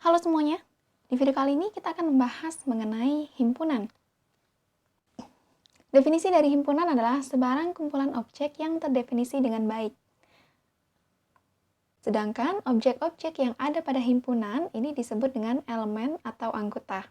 Halo semuanya, di video kali ini kita akan membahas mengenai himpunan. Definisi dari himpunan adalah sebarang kumpulan objek yang terdefinisi dengan baik. Sedangkan objek-objek yang ada pada himpunan ini disebut dengan elemen atau anggota.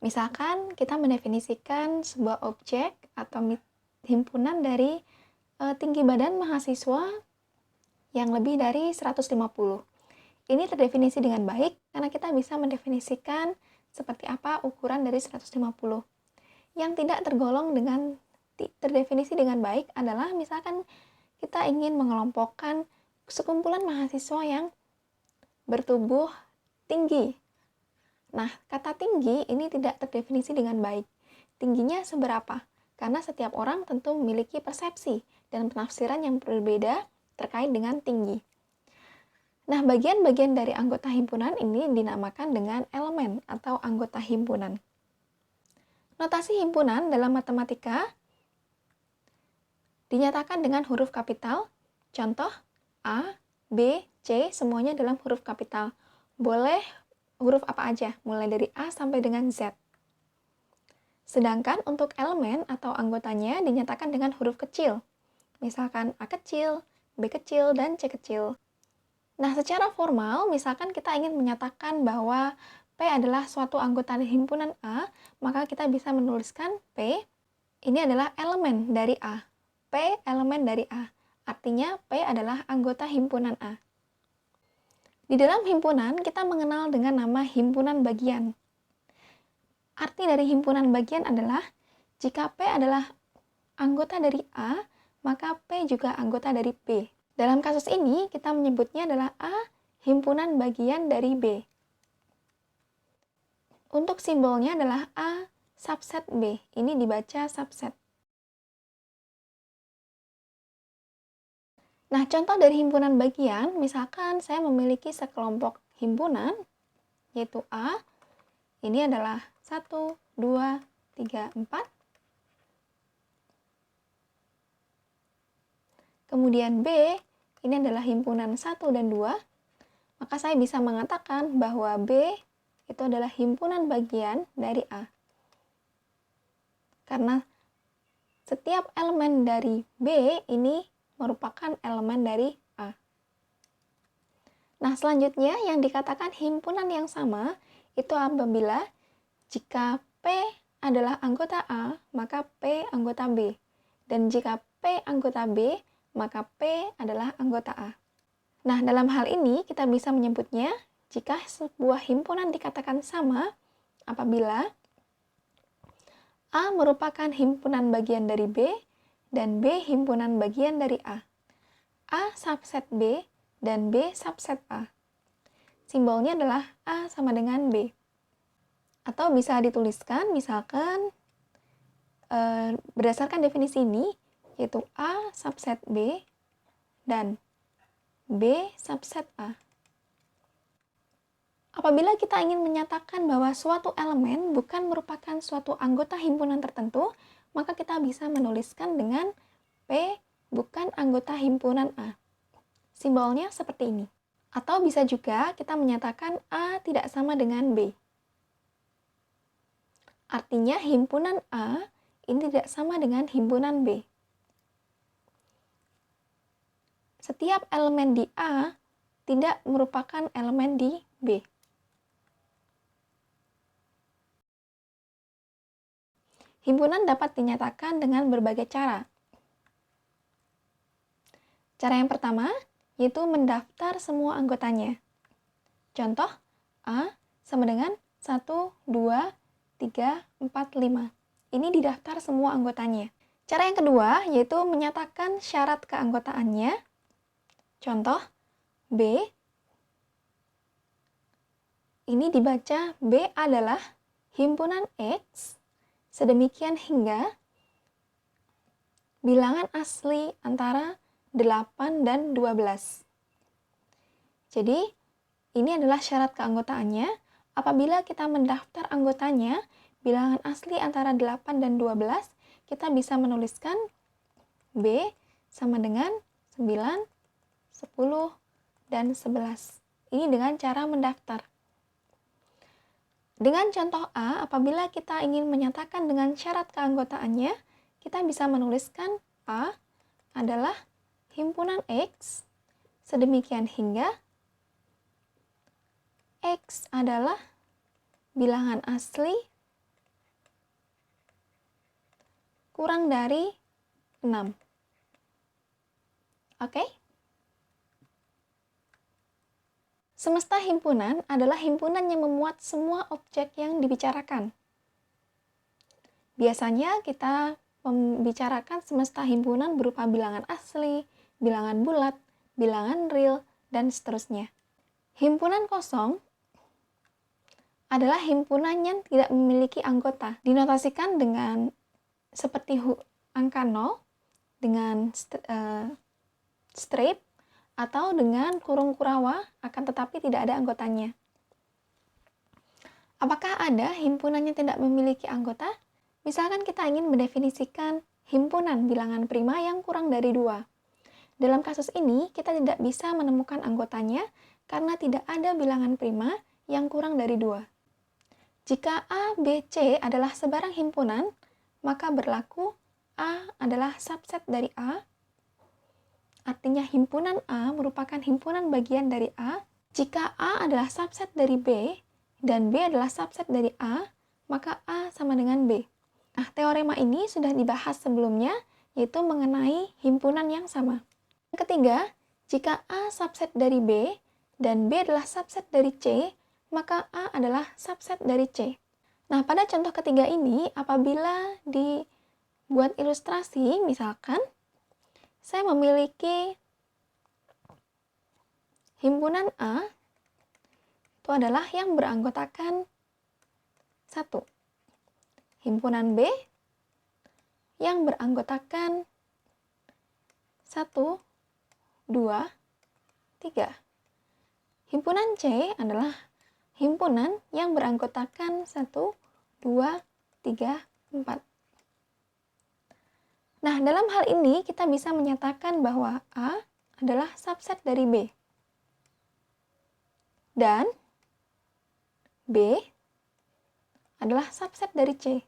Misalkan kita mendefinisikan sebuah objek atau himpunan dari tinggi badan mahasiswa yang lebih dari 150. Ini terdefinisi dengan baik karena kita bisa mendefinisikan seperti apa ukuran dari 150. Yang tidak tergolong dengan terdefinisi dengan baik adalah misalkan kita ingin mengelompokkan sekumpulan mahasiswa yang bertubuh tinggi. Nah, kata tinggi ini tidak terdefinisi dengan baik. Tingginya seberapa? Karena setiap orang tentu memiliki persepsi dan penafsiran yang berbeda terkait dengan tinggi. Nah, bagian-bagian dari anggota himpunan ini dinamakan dengan elemen atau anggota himpunan. Notasi himpunan dalam matematika dinyatakan dengan huruf kapital. Contoh, A, B, C semuanya dalam huruf kapital. Boleh huruf apa aja, mulai dari A sampai dengan Z. Sedangkan untuk elemen atau anggotanya dinyatakan dengan huruf kecil. Misalkan A kecil, B kecil, dan C kecil. Nah, secara formal, misalkan kita ingin menyatakan bahwa P adalah suatu anggota himpunan A, maka kita bisa menuliskan P, ini adalah elemen dari A. P elemen dari A. Artinya, P adalah anggota himpunan A. Di dalam himpunan, kita mengenal dengan nama himpunan bagian. Arti dari himpunan bagian adalah, jika P adalah anggota dari A, maka P juga anggota dari B. Dalam kasus ini, kita menyebutnya adalah A himpunan bagian dari B. Untuk simbolnya adalah A subset B. Ini dibaca subset. Nah, contoh dari himpunan bagian, misalkan saya memiliki sekelompok himpunan, yaitu A. Ini adalah 1, 2, 3, 4. Kemudian B, ini adalah himpunan 1 dan 2, maka saya bisa mengatakan bahwa B itu adalah himpunan bagian dari A. Karena setiap elemen dari B ini merupakan elemen dari A. Nah, selanjutnya yang dikatakan himpunan yang sama itu apabila jika P adalah anggota A, maka P anggota B. Dan jika P anggota B, maka P adalah anggota A. Nah, dalam hal ini kita bisa menyebutnya jika sebuah himpunan dikatakan sama apabila A merupakan himpunan bagian dari B dan B himpunan bagian dari A. A subset B dan B subset A. Simbolnya adalah A sama dengan B. Atau bisa dituliskan misalkan berdasarkan definisi ini, yaitu A subset B dan B subset A. Apabila kita ingin menyatakan bahwa suatu elemen bukan merupakan suatu anggota himpunan tertentu, maka kita bisa menuliskan dengan P bukan anggota himpunan A. Simbolnya seperti ini. Atau bisa juga kita menyatakan A tidak sama dengan B. Artinya himpunan A ini tidak sama dengan himpunan B. Setiap elemen di A tidak merupakan elemen di B. Himpunan dapat dinyatakan dengan berbagai cara. Cara yang pertama yaitu mendaftar semua anggotanya. Contoh, A sama dengan 1, 2, 3, 4, 5. Ini didaftar semua anggotanya. Cara yang kedua yaitu menyatakan syarat keanggotaannya. Contoh, B. Ini dibaca B adalah himpunan X sedemikian hingga bilangan asli antara 8 dan 12. Jadi, ini adalah syarat keanggotaannya. Apabila kita mendaftar anggotanya, bilangan asli antara 8 dan 12, kita bisa menuliskan B sama dengan 9, 10, dan 11. Ini dengan cara mendaftar. Dengan contoh A, apabila kita ingin menyatakan dengan syarat keanggotaannya, kita bisa menuliskan A adalah himpunan X, sedemikian hingga X adalah bilangan asli kurang dari 6. Oke? Semesta himpunan adalah himpunan yang memuat semua objek yang dibicarakan. Biasanya kita membicarakan semesta himpunan berupa bilangan asli, bilangan bulat, bilangan real, dan seterusnya. Himpunan kosong adalah himpunan yang tidak memiliki anggota. Dinotasikan dengan seperti angka 0 dengan strip atau dengan kurung kurawa, akan tetapi tidak ada anggotanya. Apakah ada himpunan yang tidak memiliki anggota? Misalkan kita ingin mendefinisikan himpunan bilangan prima yang kurang dari 2. Dalam kasus ini, kita tidak bisa menemukan anggotanya karena tidak ada bilangan prima yang kurang dari 2. Jika A, B, C adalah sebarang himpunan, maka berlaku A adalah subset dari A. Artinya himpunan A merupakan himpunan bagian dari A. Jika A adalah subset dari B dan B adalah subset dari A, maka A sama dengan B. Nah, teorema ini sudah dibahas sebelumnya, yaitu mengenai himpunan yang sama. Yang ketiga, jika A subset dari B dan B adalah subset dari C, maka A adalah subset dari C. Nah, pada contoh ketiga ini, apabila dibuat ilustrasi, misalkan saya memiliki himpunan A itu adalah yang beranggotakan 1. Himpunan B yang beranggotakan 1, 2, 3. Himpunan C adalah himpunan yang beranggotakan 1, 2, 3, 4. Nah, dalam hal ini kita bisa menyatakan bahwa A adalah subset dari B. Dan B adalah subset dari C.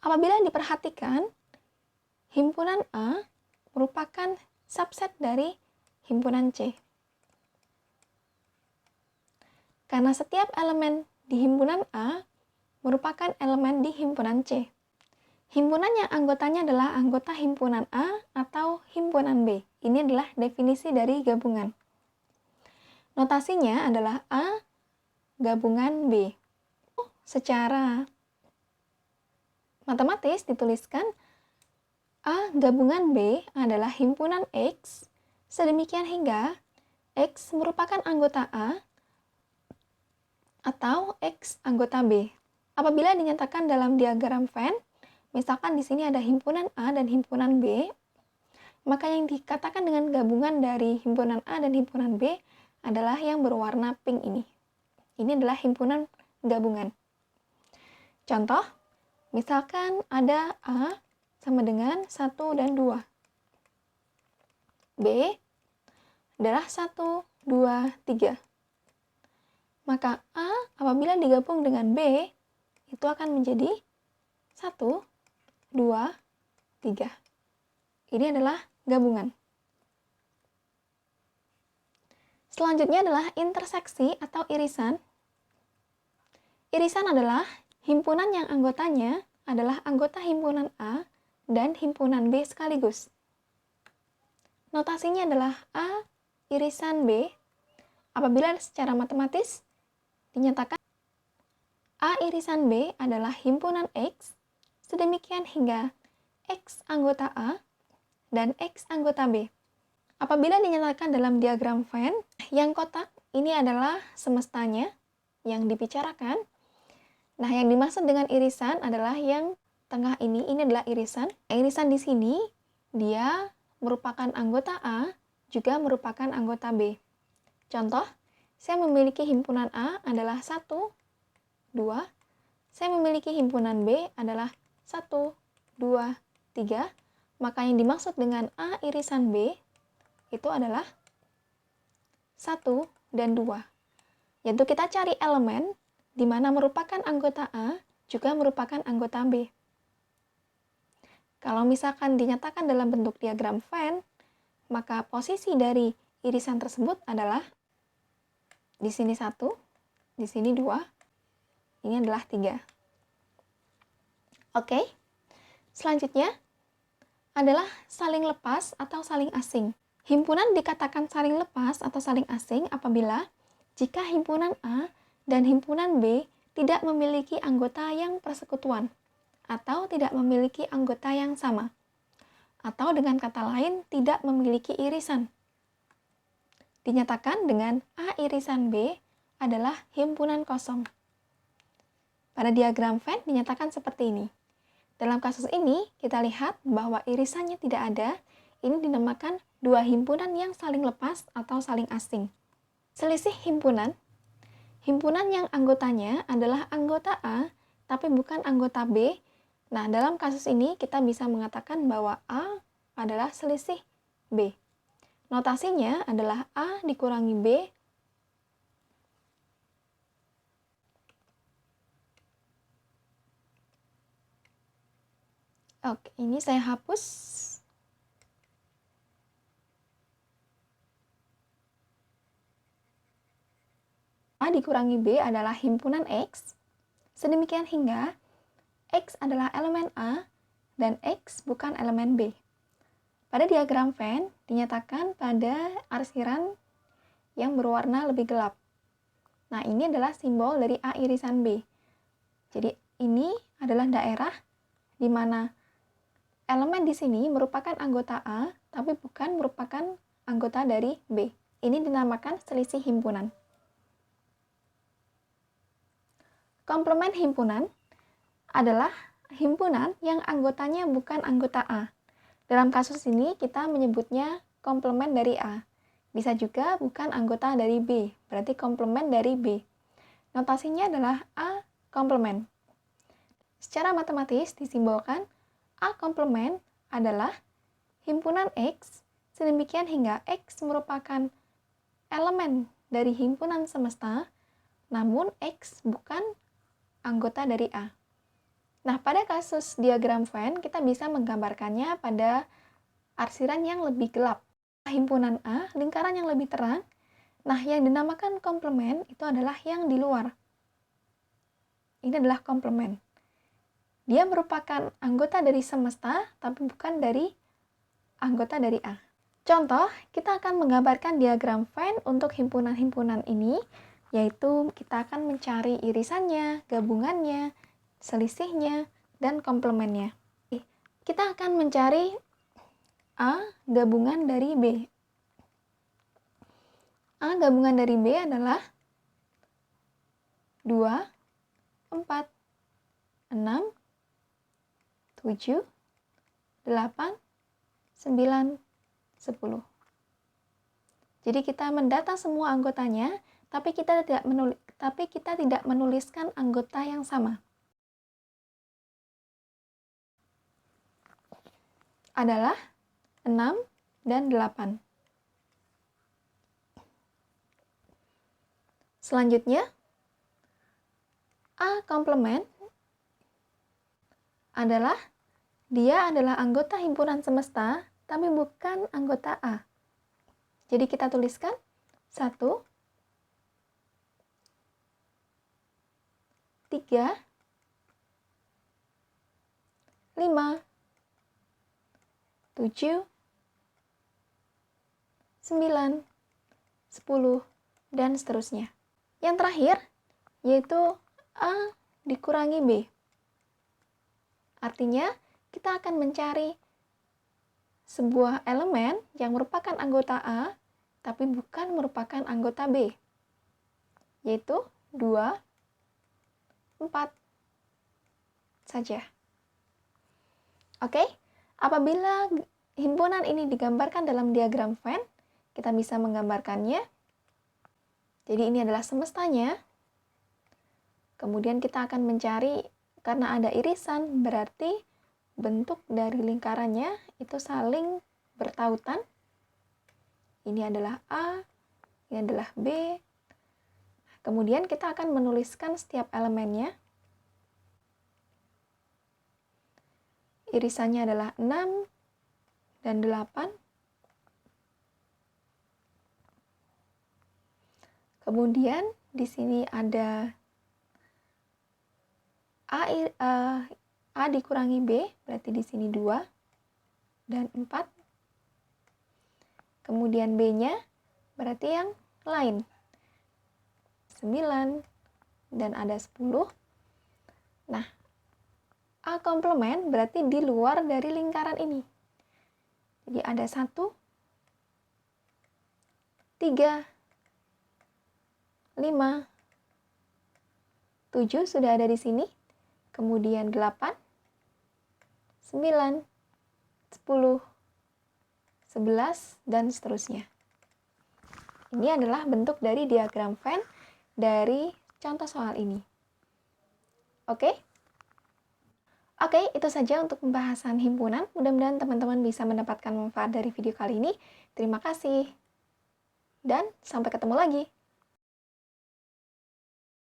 Apabila diperhatikan, himpunan A merupakan subset dari himpunan C. Karena setiap elemen di himpunan A merupakan elemen di himpunan C. Himpunan yang anggotanya adalah anggota himpunan A atau himpunan B. Ini adalah definisi dari gabungan. Notasinya adalah A gabungan B. Secara matematis dituliskan A gabungan B adalah himpunan X, sedemikian hingga X merupakan anggota A atau X anggota B. Apabila dinyatakan dalam diagram Venn, misalkan di sini ada himpunan A dan himpunan B, maka yang dikatakan dengan gabungan dari himpunan A dan himpunan B adalah yang berwarna pink ini. Ini adalah himpunan gabungan. Contoh, misalkan ada A sama dengan 1 dan 2. B adalah 1, 2, 3. Maka A apabila digabung dengan B, itu akan menjadi 1, 2, 3. Ini adalah gabungan. Selanjutnya adalah interseksi atau irisan. Irisan adalah himpunan yang anggotanya adalah anggota himpunan A dan himpunan B sekaligus. Notasinya adalah A irisan B. Apabila secara matematis dinyatakan A irisan B adalah himpunan X, sedemikian hingga X anggota A dan X anggota B. Apabila dinyatakan dalam diagram Venn, yang kotak ini adalah semestanya yang dibicarakan. Nah, yang dimaksud dengan irisan adalah yang tengah ini adalah irisan. Irisan di sini dia merupakan anggota A, juga merupakan anggota B. Contoh, saya memiliki himpunan A adalah 1, 2. Saya memiliki himpunan B adalah 1, 2, 3. Maka yang dimaksud dengan A irisan B itu adalah 1 dan 2. Yaitu kita cari elemen di mana merupakan anggota A juga merupakan anggota B. Kalau misalkan dinyatakan dalam bentuk diagram Venn, maka posisi dari irisan tersebut adalah di sini 1, di sini 2, ini adalah 3. Oke, selanjutnya adalah saling lepas atau saling asing. Himpunan dikatakan saling lepas atau saling asing apabila jika himpunan A dan himpunan B tidak memiliki anggota yang persekutuan atau tidak memiliki anggota yang sama, atau dengan kata lain tidak memiliki irisan. Dinyatakan dengan A irisan B adalah himpunan kosong. Pada diagram Venn dinyatakan seperti ini. Dalam kasus ini, kita lihat bahwa irisannya tidak ada. Ini dinamakan dua himpunan yang saling lepas atau saling asing. Selisih himpunan. Himpunan yang anggotanya adalah anggota A, tapi bukan anggota B. Nah, dalam kasus ini kita bisa mengatakan bahwa A adalah selisih B. Notasinya adalah A dikurangi B Oke, ini saya hapus. A dikurangi B adalah himpunan X. Sedemikian hingga X adalah elemen A dan X bukan elemen B. Pada diagram Venn dinyatakan pada arsiran yang berwarna lebih gelap. Nah, ini adalah simbol dari A irisan B. Jadi, ini adalah daerah di mana elemen di sini merupakan anggota A, tapi bukan merupakan anggota dari B. Ini dinamakan selisih himpunan. Komplement himpunan adalah himpunan yang anggotanya bukan anggota A. Dalam kasus ini kita menyebutnya komplement dari A. Bisa juga bukan anggota dari B, berarti komplement dari B. Notasinya adalah A komplement. Secara matematis disimbolkan A komplement adalah himpunan X, sedemikian hingga X merupakan elemen dari himpunan semesta, namun X bukan anggota dari A. Nah, pada kasus diagram Venn, kita bisa menggambarkannya pada arsiran yang lebih gelap. Himpunan A, lingkaran yang lebih terang. Nah, yang dinamakan komplement itu adalah yang di luar. Ini adalah komplement. Dia merupakan anggota dari semesta, tapi bukan dari anggota dari A. Contoh, kita akan menggambarkan diagram Venn untuk himpunan-himpunan ini, yaitu kita akan mencari irisannya, gabungannya, selisihnya, dan komplemennya. Kita akan mencari A gabungan dari B. A gabungan dari B adalah 2, 4, 6, 7, 8, 9, 10. Jadi kita mendata semua anggotanya, tapi kita tidak menuliskan anggota yang sama. Adalah 6 dan 8. Selanjutnya, A komplement adalah dia adalah anggota himpunan semesta, tapi bukan anggota A. Jadi kita tuliskan 1, 3, 5, 7, 9, 10, dan seterusnya. Yang terakhir, yaitu A dikurangi B. Artinya, kita akan mencari sebuah elemen yang merupakan anggota A, tapi bukan merupakan anggota B, yaitu 2, 4 saja. Oke, apabila himpunan ini digambarkan dalam diagram Venn, kita bisa menggambarkannya. Jadi ini adalah semestanya. Kemudian kita akan mencari, karena ada irisan, berarti bentuk dari lingkarannya itu saling bertautan. Ini adalah A, ini adalah B. Kemudian kita akan menuliskan setiap elemennya. Irisannya adalah 6 dan 8. Kemudian di sini ada A dikurangi B, berarti di sini 2 dan 4. Kemudian B-nya berarti yang lain, 9 dan ada 10. Nah, A komplement berarti di luar dari lingkaran ini. Jadi ada 1, 3, 5, 7 sudah ada di sini. Kemudian 8, 9, 10, 11, dan seterusnya. Ini adalah bentuk dari diagram Venn dari contoh soal ini. Oke? Oke, itu saja untuk pembahasan himpunan. Mudah-mudahan teman-teman bisa mendapatkan manfaat dari video kali ini. Terima kasih. Dan sampai ketemu lagi.